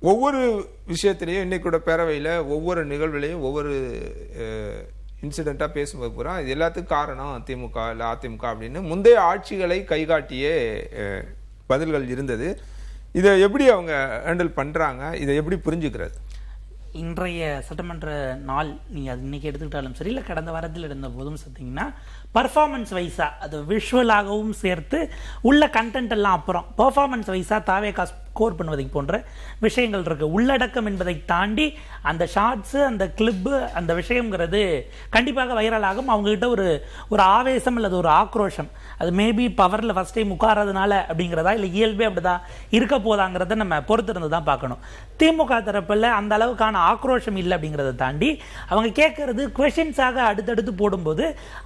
ஒவ்வொரு விஷயத்திலையும் இன்னைக்கு கூட பேரவையில் ஒவ்வொரு நிகழ்வுலையும் ஒவ்வொரு இன்சிடெண்ட்டாக பேசும்போது பூரா இது எல்லாத்துக்கும் காரணம் திமுக இல்லை அதிமுக அப்படின்னு முந்தைய ஆட்சிகளை கைகாட்டியே பதில்கள் இருந்தது. இதை எப்படி அவங்க ஹேண்டில் பண்ணுறாங்க, இதை எப்படி புரிஞ்சுக்கிறது? இன்றைய சட்டமன்ற நாள் நீங்கள் அது இன்னைக்கு எடுத்துக்கிட்டாலும் சரி, இல்லை கடந்த வாரத்தில் இருந்த போதும் பார்த்தீங்கன்னா பர்ஃபார்மன்ஸ் வைஸாக அது விஷுவலாகவும் சேர்த்து உள்ள கண்டென்ட் எல்லாம் அப்புறம் பர்ஃபார்மன்ஸ் வைஸாக தாவேகா ஸ்கோர் பண்ணுவதை போன்ற விஷயங்கள் இருக்குது. உள்ளடக்கம் என்பதை தாண்டி அந்த ஷார்ட்ஸு, அந்த கிளிப்பு, அந்த விஷயங்கிறது கண்டிப்பாக வைரல் ஆகும். அவங்ககிட்ட ஒரு ஆவேசம் அல்லது ஒரு ஆக்ரோஷம், அது மேபி பவரில் ஃபஸ்ட் டைம் உட்காரதுனால அப்படிங்கிறதா இல்லை இயல்பே அப்படிதான் இருக்க போதாங்கிறத நம்ம பொறுத்திருந்து தான் பார்க்கணும். திமுக தரப்பில் அந்த அளவுக்கான ஆக்ரோஷம் இல்லை அப்படிங்கிறத தாண்டி அவங்க கேட்கறது குவெஷன்ஸாக அடுத்தடுத்து போடும்போது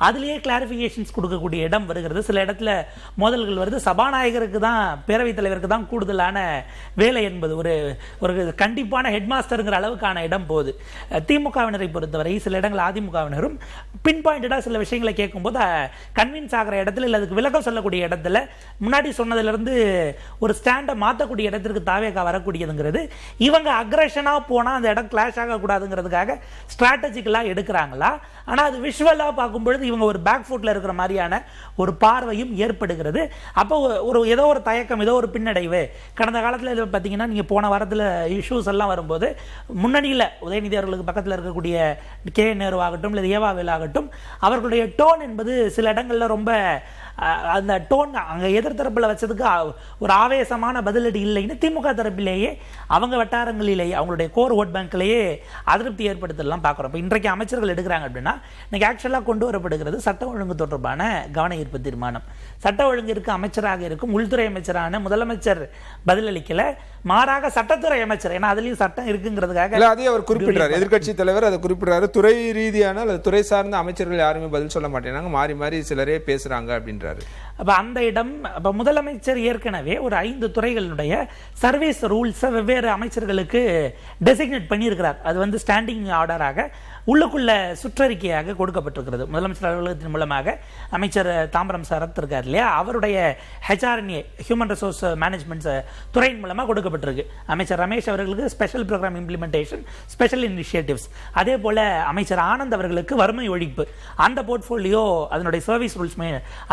அதுலேயே கிளாரிஃபிகேஷன்ஸ் கொடுக்கக்கூடிய இடம் வருகிறது. சில இடத்துல மோதல்கள் வருது. சபாநாயகருக்கு தான், பேரவைத் தலைவருக்கு தான் கூடுதலான வேலை என்பது ஒரு கண்டிப்பான ஹெட் மாஸ்டருங்கிற அளவுக்கான இடம் போகுது. திமுகவினரை பொறுத்தவரை சில இடங்கள் அதிமுகவினரும் பின் பாயிண்டடாக சில விஷயங்களை கேட்கும்போது கன்வின்ஸ் ஆகிற இடத்துல இல்லை அதுக்கு விளக்கம் சொல்லக்கூடிய இடத்துல முன்னாடி சொன்னதிலிருந்து ஒரு ஸ்டாண்டை மாற்றக்கூடிய இடத்திற்கு தாவேகா வரக்கூடியதுங்கிறது இவங்க அக்ரஷனாக போனால் அந்த இடம் கிளாஷ் ஆகக்கூடாதுங்கிறதுக்காக ஸ்ட்ராட்டஜிக்கலாக எடுக்கிறாங்களா? ஆனால் அது விஷுவலாக பார்க்கும்பொழுது இவங்க ஒரு பேக் ஃபுட்டில் இருக்கிற மாதிரியான ஒரு பார்வையும் ஏற்படுகிறது. அப்போ ஏதோ ஒரு தயக்கம், ஏதோ ஒரு பின்னடைவு. கடந்த காலத்தில் இது பார்த்தீங்கன்னா நீங்கள் போன வாரத்தில் இஷ்யூஸ் எல்லாம் வரும்போது முன்னணியில் உதயநிதி அவர்களுக்கு பக்கத்தில் இருக்கக்கூடிய கே நேருவாகட்டும் இல்லை ஏவாவேல் ஆகட்டும் அவர்களுடைய டோன் என்பது சில இடங்களில் ரொம்ப அந்த டோன் அங்கே எதிர்த்தரப்பில் வச்சதுக்கு ஒரு ஆவேசமான பதிலடி இல்லைன்னு திமுக தரப்பிலேயே அவங்க வட்டாரங்களிலேயே அவங்களுடைய கோர் ஓட் பேங்க்லேயே அதிருப்தி ஏற்படுத்தலாம் பார்க்குறோம். இப்போ இன்றைக்கு அமைச்சர்கள் எடுக்கிறாங்க அப்படின்னா இன்னைக்கு ஆக்சுவலாக கொண்டு வரப்படுகிறது சட்ட ஒழுங்கு தொடர்பான கவன ஈர்ப்பு தீர்மானம். சட்ட ஒழுங்கிற்கு அமைச்சராக இருக்கும் உள்துறை அமைச்சரான முதலமைச்சர் பதிலளிக்கல, மாறாக சட்டத்துறை அமைச்சர், ஏன்னா அதுலயும் சட்டம் இருக்குங்கிறதுக்காக அதே அவர் குறிப்பிட்டார். எதிர்கட்சி தலைவர் அதை குறிப்பிட்டாரு. துறை ரீதியான துறை சார்ந்த அமைச்சர்கள் யாருமே பதில் சொல்ல மாட்டேங்கிறாங்க, மாறி மாறி சிலரே பேசுறாங்க அப்படின்றாரு. அப்ப அந்த இடம் முதலமைச்சர் ஏற்கனவே ஒரு 5 துறைகளுடைய சர்வீஸ் ரூல்ஸை வெவ்வேறு அமைச்சர்களுக்கு டெசிக்னேட் பண்ணியிருக்கிறார். அது ஸ்டாண்டிங் ஆர்டராக உள்ளுக்குள்ள சுற்றறிக்கையாக கொடுக்கப்பட்டிருக்கிறது. முதலமைச்சர் அலுவலகத்தின் மூலமாக அமைச்சர் தாம்பரம் சரத் இருக்கார் இல்லையா, அவருடைய HRNA ஹியூமன் ரிசோர்ஸ் மேனேஜ்மெண்ட் துறையின் மூலமாக கொடுக்கப்பட்டிருக்கு. அமைச்சர் ரமேஷ் அவர்களுக்கு special program implementation, special initiatives, அதே போல அமைச்சர் ஆனந்த் அவர்களுக்கு வறுமை ஒழிப்பு, அந்த போர்ட்ஃபோலியோ அதனுடைய சர்வீஸ் ரூல்ஸ்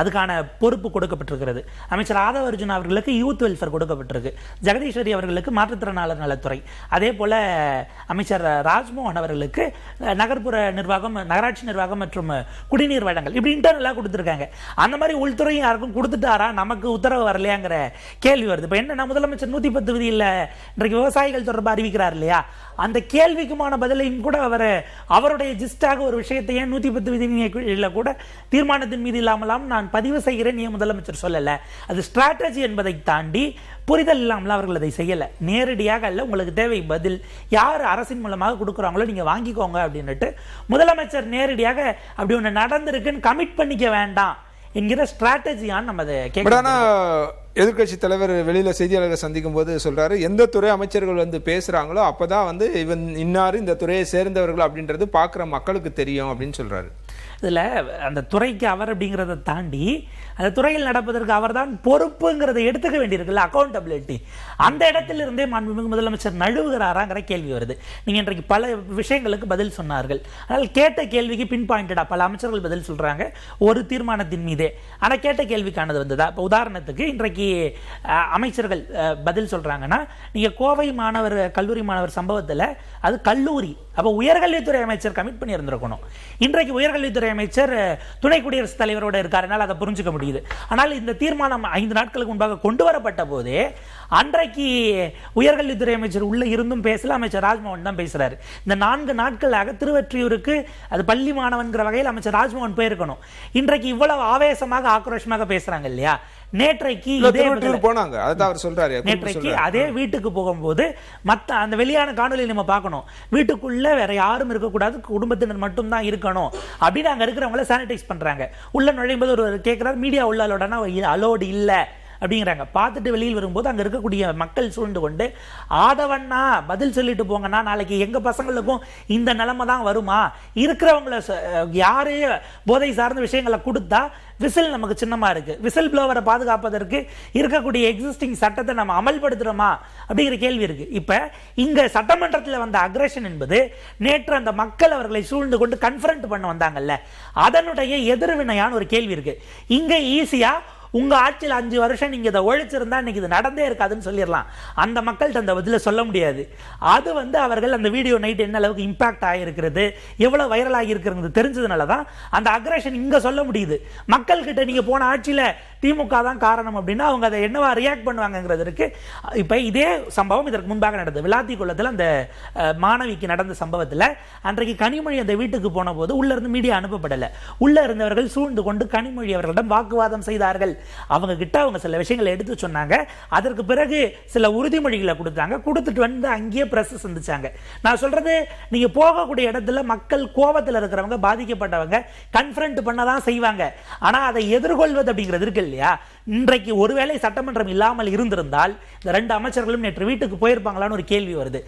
அதுக்கான பொறுப்பு கொடுக்கப்பட்டிருக்கிறது. அமைச்சர் ஆதவ அர்ஜுன் அவர்களுக்கு யூத் வெல்ஃபேர் கொடுக்கப்பட்டிருக்கு. ஜெகதீஸ்வரி அவர்களுக்கு மாற்றுத்திறனாளர் நலத்துறை, அதே போல அமைச்சர் ராஜ்மோகன் அவர்களுக்கு நகர்ப்புற நிர்வாகம், நகராட்சி நிர்வாகம் மற்றும் குடிநீர் வழங்கல், இப்படி இன்டர்னலா கொடுத்திருக்காங்க. அந்த மாதிரி உள்துறையும் யாருக்கும் கொடுத்துட்டாரா, நமக்கு உத்தரவு வரலையாங்கிற கேள்வி வருது. இப்ப என்ன, முதலமைச்சர் 110 விதியில் இன்றைக்கு விவசாயிகள் தொடர்பாக அறிவிக்கிறார் இல்லையா, அந்த கேள்விக்குமான பதிலையும் கூட அவருடைய ஜிஸ்டாக ஒரு விஷயத்தை ஏன் 110 விதியில் கூட தீர்மானத்தின் மீது இல்லாமலாம் நான் பதிவு செய்கிறேன் ஏன் முதலமைச்சர் சொல்லல? அது ஸ்ட்ராட்டஜி என்பதை தாண்டி புரிதல் இல்லாமல் அவர்கள் அதை செய்யல. நேரடியாக அல்ல, உங்களுக்கு தேவை பதில், யார் அரசின் மூலமாக கொடுக்குறாங்களோ நீங்க வாங்கிக்கோங்க அப்படின்னுட்டு முதலமைச்சர் நேரடியாக அப்படி ஒன்று நடந்திருக்குன்னு கமிட் பண்ணிக்க வேண்டாம் என்கிற ஸ்ட்ராட்டஜியான்னு நம்ம அதை கேட்கலாம். எதிர்கட்சி தலைவர் வெளியில செய்தியாளர்களை சந்திக்கும் போது சொல்றாரு, எந்த துறை அமைச்சர்கள் பேசுறாங்களோ அப்பதான் இவன் இன்னாரு இந்த துறையை சேர்ந்தவர்கள் அப்படின்றது பாக்குற மக்களுக்கு தெரியும் அப்படின்னு சொல்றாரு. இதில் அந்த துறைக்கு அவர் அப்படிங்கிறத தாண்டி அந்த துறையில் நடப்பதற்கு அவர் தான் பொறுப்புங்கிறத எடுத்துக்க வேண்டியிருக்குல்ல, அக்கௌண்டபிலிட்டி. அந்த இடத்துல இருந்தே மாண்புமிகு முதலமைச்சர் நழுவுகிறாராங்கிற கேள்வி வருது. நீங்கள் இன்றைக்கு பல விஷயங்களுக்கு பதில் சொன்னார்கள், ஆனால் கேட்ட கேள்விக்கு பின் பாயிண்டடா பல அமைச்சர்கள் பதில் சொல்றாங்க ஒரு தீர்மானத்தின் மீதே. ஆனால் கேட்ட கேள்விக்கானது வந்ததா? இப்போ உதாரணத்துக்கு இன்றைக்கு அமைச்சர்கள் பதில் சொல்றாங்கன்னா, நீங்க கோவை மாணவர் கல்லூரி மாணவர் சம்பவத்தில் அது கல்லூரி, அப்போ உயர்கல்வித்துறை அமைச்சர் கமிட் பண்ணி இருந்திருக்கணும். இன்றைக்கு உயர்கல்வித்துறை அமைச்சர் துணை குடியரசுத் தலைவரோட இருக்காருனால அதை புரிஞ்சுக்க முடியுது. ஆனால் இந்த தீர்மானம் 5 நாட்களுக்கு முன்பாக கொண்டு வரப்பட்ட போதே அன்றைக்கு உயர்கல்வித்துறை அமைச்சர் உள்ள இருந்தும் பேசல, அமைச்சர் ராஜ்மோகன் தான் பேசுறாரு. இந்த 4 நாட்களாக திருவற்றியூருக்கு அது பள்ளி மாணவன்கிற வகையில் அமைச்சர் ராஜ்மோகன் போயிருக்கணும். இன்றைக்கு இவ்வளவு ஆவேசமாக ஆக்ரோஷமாக பேசுறாங்க இல்லையா, நேற்றைக்கு அதே வீட்டுக்கு போகும்போது மற்ற அந்த வெளியான காணொலியை நம்ம பார்க்கணும். வீட்டுக்குள்ள வேற யாரும் இருக்கக்கூடாது, குடும்பத்தினர் மட்டும் தான் இருக்கணும் அப்படின்னு அங்க இருக்கிறவங்கள சானிடைஸ் பண்றாங்க. உள்ள நுழையும் போது ஒரு கேட்கிறார், மீடியா உள்ள அலோடு இல்ல அப்படிங்கிறாங்க. பார்த்துட்டு வெளியில் வரும்போது அங்க இருக்கக்கூடிய மக்கள் சூழ்ந்து கொண்டு, ஆதவண்ணா பதில் சொல்லிட்டு போங்கன்னா நாளைக்கு எங்க பசங்களுக்கும் இந்த நிலைமை தான் வருமா, இருக்கிறவங்கள யாரு போதை சார்ந்த விஷயங்களை கொடுத்தா விசில் நமக்கு சின்னமா இருக்கு, விசில் ப்ளோவரை பாதுகாப்பதற்கு இருக்கக்கூடிய எக்ஸிஸ்டிங் சட்டத்தை நம்ம அமல்படுத்துறோமா அப்படிங்கிற கேள்வி இருக்கு. இப்ப இங்க சட்டமன்றத்தில் வந்த அக்ரஷன் என்பது நேற்று அந்த மக்கள் அவர்களை சூழ்ந்து கொண்டு கன்ஃபரண்ட் பண்ண வந்தாங்கல்ல, அதனுடைய எதிர்வினையான ஒரு கேள்வி இருக்கு. இங்க ஈஸியா உங்க ஆட்சியில் 5 வருஷம் நீங்க இதை ஒழிச்சிருந்தா இன்னைக்கு இது நடந்தே இருக்காதுன்னு சொல்லிடலாம். அந்த மக்கள்கிட்ட அந்த பதில சொல்ல முடியாது. அது அவர்கள் அந்த வீடியோ நைட் என்ன அளவுக்கு இம்பாக்ட் ஆகிருக்கிறது, எவ்வளவு வைரல் ஆகியிருக்கிறது தெரிஞ்சதுனால தான் அந்த அக்ரஷன் இங்க சொல்ல முடியுது. மக்கள் கிட்ட நீங்க போன ஆட்சியில திமுக தான் காரணம் அப்படின்னா அவங்க அதை என்னவா ரியாக்ட் பண்ணுவாங்கிறதுக்கு. இப்ப இதே சம்பவம் இதற்கு முன்பாக நடந்தது. விளாத்திக்குளத்தில் அந்த மாணவிக்கு நடந்த சம்பவத்தில் அன்றைக்கு கனிமொழி அந்த வீட்டுக்கு போன போது உள்ள இருந்து மீடியா அனுப்பப்படலை. உள்ள இருந்தவர்கள் சூழ்ந்து கொண்டு கனிமொழி அவர்களிடம் வாக்குவாதம் செய்தார்கள். அவங்க கிட்ட அவங்க சில விஷயங்களை எடுத்து சொன்னாங்க. அதற்கு பிறகு சில உறுதிமொழிகளை கொடுத்தாங்க. கொடுத்துட்டு வந்து அங்கேயே பிரஸ் சந்திச்சாங்க. நான் சொல்றது, நீங்க போகக்கூடிய இடத்துல மக்கள் கோபத்தில் இருக்கிறவங்க, பாதிக்கப்பட்டவங்க கன்ஃபரண்ட் பண்ணதான் செய்வாங்க. ஆனா அதை எதிர்கொள்வது அப்படிங்கிறது இருக்கு இல்லையா. இன்றைக்கு ஒருவேளை சட்டமன்றம் இல்லாமல் இருந்திருந்தால் இந்த 2 அமைச்சர்களும் நேற்று வீட்டுக்கு போயிருப்பாங்களான்னு ஒரு கேள்வி வருது.